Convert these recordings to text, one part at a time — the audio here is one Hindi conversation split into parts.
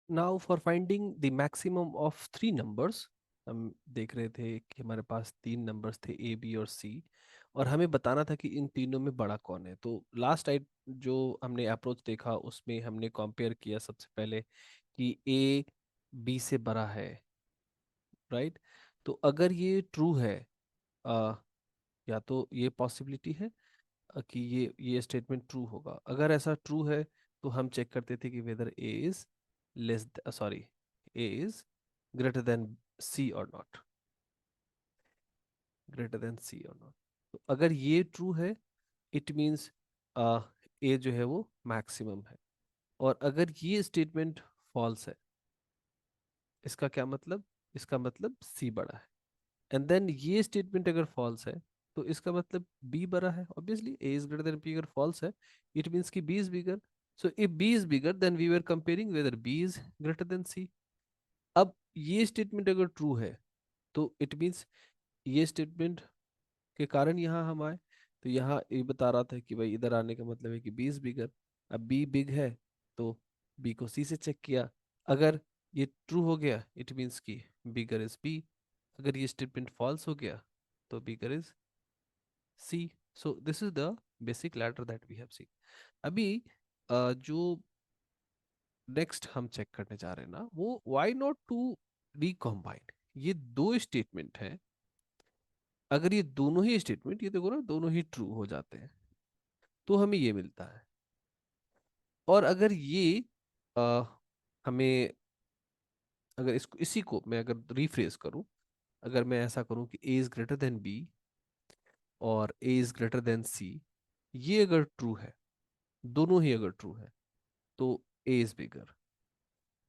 Now for finding the maximum of three numbers, हम देख रहे थे कि हमारे पास तीन नंबर्स थे ए बी और सी, और हमें बताना था कि इन तीनों में बड़ा कौन है। तो लास्ट टाइम जो हमने अप्रोच देखा उसमें हमने कंपेयर किया सबसे पहले कि ए बी से बड़ा है, राइट। तो अगर ये ट्रू है, अ, या तो ये पॉसिबिलिटी है कि ये स्टेटमेंट ट्रू होगा। अगर ऐसा ट्रू है तो हम चेक करते थे कि whether A is less, sorry, A is greater than C और नॉट, ग्रेटर देन सी और नॉट। तो अगर ये ट्रू है, इट मीन्स ए जो है वो मैक्सिमम है। और अगर ये स्टेटमेंट फॉल्स है, इसका क्या मतलब? इसका मतलब सी बड़ा है। एंड देन ये स्टेटमेंट अगर फॉल्स है तो इसका मतलब बी बड़ा है। Obviously A is greater than B अगर फॉल्स है, इट मीन्स कि B is bigger. So if B is bigger then we were comparing whether B is greater than C. अब ये स्टेटमेंट अगर ट्रू है तो इट मीन्स ये स्टेटमेंट के कारण यहाँ हम आए। तो यहाँ ये बता रहा था कि भाई इधर आने का मतलब है कि बी इज बिगर। अब बी बिग है तो बी को सी से चेक किया। अगर ये ट्रू हो गया इट मीन्स कि बिगर इज बी। अगर ये स्टेटमेंट फॉल्स हो गया तो bigger is C. So this is the basic ladder that we have seen. अभी जो नेक्स्ट हम चेक करने जा रहे हैं ना, वो व्हाई नॉट टू रिकॉम्बाइन। ये दो स्टेटमेंट हैं, अगर ये दोनों ही स्टेटमेंट, ये देखो ना, दोनों ही ट्रू हो जाते हैं तो हमें ये मिलता है। और अगर ये आ, हमें, अगर इसको इसी को मैं अगर रिफ्रेज करूं, अगर मैं ऐसा करूं कि ए इज ग्रेटर देन बी और ए इज ग्रेटर देन सी, ये अगर ट्रू है, दोनों ही अगर ट्रू है, तो A is bigger.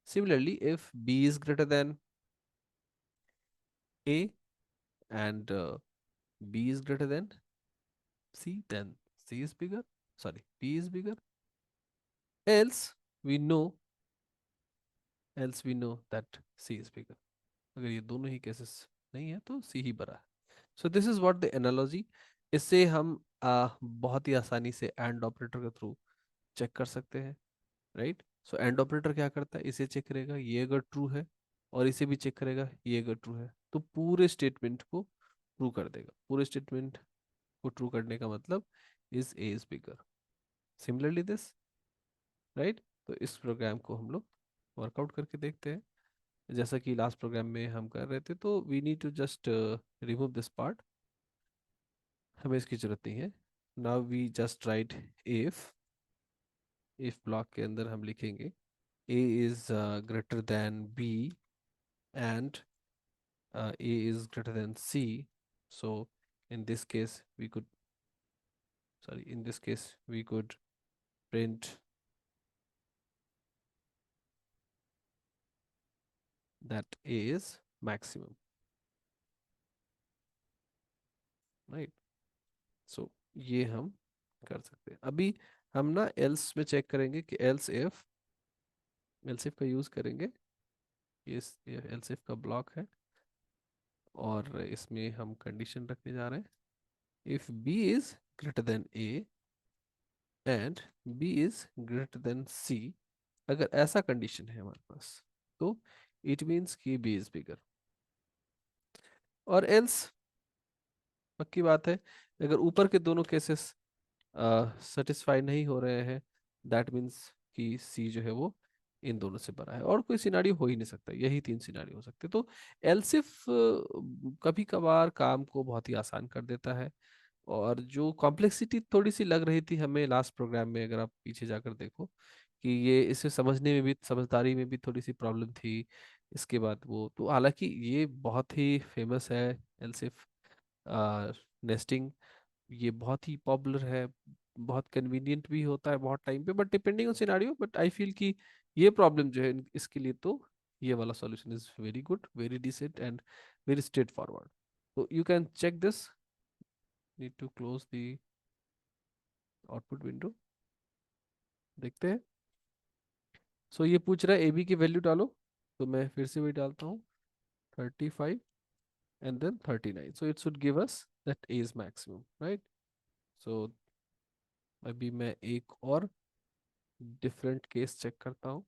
Similarly if B is greater than A and B is greater than C, then C is bigger. Sorry, B is bigger. Else we know, else we know that C is bigger. अगर ये दोनों ही केसेस नहीं है तो C ही बड़ा है। सो this is what the analogy. इससे हम बहुत ही आसानी से एंड ऑपरेटर के थ्रू चेक कर सकते हैं, राइट। सो एंड ऑपरेटर क्या करता है, इसे चेक करेगा ये अगर ट्रू है, और इसे भी चेक करेगा ये अगर ट्रू है, तो पूरे स्टेटमेंट को ट्रू कर देगा। पूरे स्टेटमेंट को ट्रू करने का मतलब is a is bigger. Similarly this, right. तो इस प्रोग्राम को हम लोग वर्कआउट करके देखते हैं। जैसा कि लास्ट प्रोग्राम में हम कर रहे थे, तो we need to just remove this part, हमें इसकी जरूरत नहीं है। Now we just write if block के अंदर हम लिखेंगे A is greater than B and A is greater than C. So in this case we could, sorry, in this case we could print that a is maximum, right? सो ये हम कर सकते हैं। अभी हम ना एल्स में चेक करेंगे कि एल्स इफ का यूज करेंगे। ये एल्स इफ का ब्लॉक है, और इसमें हम कंडीशन रखने जा रहे हैं if B is greater than A and B is greater than C. अगर ऐसा कंडीशन है हमारे पास तो इट मीन्स कि बी इज बिगर। और एल्स पक्की बात है, अगर ऊपर के दोनों केसेस सेटिस्फाई नहीं हो रहे हैं, दैट मीन्स कि सी जो है वो इन दोनों से बड़ा है। और कोई सिनारियो हो ही नहीं सकता, यही तीन सिनारियो हो सकते। तो एलसिफ कभी कभार काम को बहुत ही आसान कर देता है। और जो कॉम्प्लेक्सिटी थोड़ी सी लग रही थी हमें लास्ट प्रोग्राम में, अगर आप पीछे जाकर देखो कि ये इसे समझने में भी, समझदारी में भी थोड़ी सी प्रॉब्लम थी। इसके बाद वो तो, हालांकि ये बहुत ही फेमस है एलसिफ नेस्टिंग, ये बहुत ही पॉपुलर है, बहुत कन्वीनियंट भी होता है बहुत टाइम पे, but depending on scenario. But I feel कि ये प्रॉब्लम जो है इसके लिए तो ये वाला solution is very good, very decent and very straightforward. तो you can check this, need to close the output window, देखते हैं। सो ये पूछ रहा है ए बी की वैल्यू डालो, तो मैं फिर से वही डालता हूँ, 35 and then 39। So it should give us that A is maximum, right. So अभी मैं एक और डिफरेंट केस चेक करता हूँ।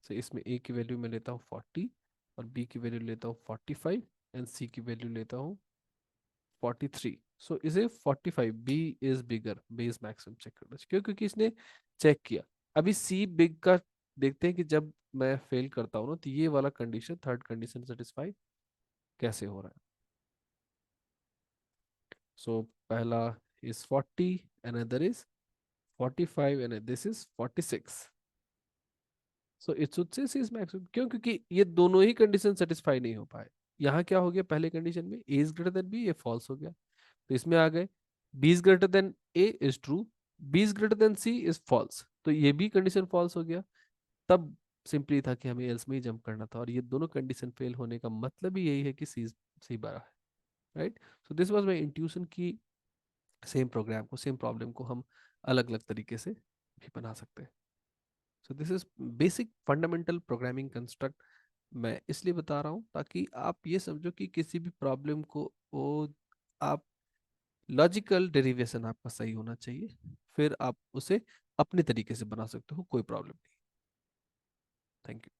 तो इसमें ए की वैल्यू मैं लेता हूँ 40, और बी की वैल्यू लेता हूँ 45, एंड सी की वैल्यू लेता हूँ 43। सो इसे 45, B is bigger, B is maximum check करना चाहिए। क्यों? क्योंकि इसने चेक किया। अभी सी बिग का देखते हैं कि जब मैं फेल करता हूँ ना, तो ये वाला कंडीशन, थर्ड कंडीशन सेटिस्फाई कैसे हो रहा है। सो पहला is 40, another is 45, and this is 46। So it should say C is maximum. क्यों? क्योंकि ये दोनों ही कंडीशन सेटिस्फाई नहीं हो पाए। यहाँ क्या हो गया, पहले कंडीशन में A is greater than B, ये फॉल्स हो गया। तो इसमें आ गए B is greater than A is true, B is greater than C is false, तो ये भी कंडीशन फॉल्स हो गया। तब सिंपली था कि हमें एल्स में ही जंप करना था, और ये दोनों कंडीशन फेल होने का मतलब ही यही है कि सी सही बड़ा है। Right. So this was my intuition की सेम प्रोग्राम को, सेम प्रॉब्लम को हम अलग अलग तरीके से भी बना सकते हैं। सो this is basic fundamental programming construct. मैं इसलिए बता रहा हूँ ताकि आप ये समझो कि किसी भी प्रॉब्लम को वो आप लॉजिकल डेरिवेशन आपका सही होना चाहिए, फिर आप उसे अपने तरीके से बना सकते हो, कोई प्रॉब्लम नहीं। Thank you.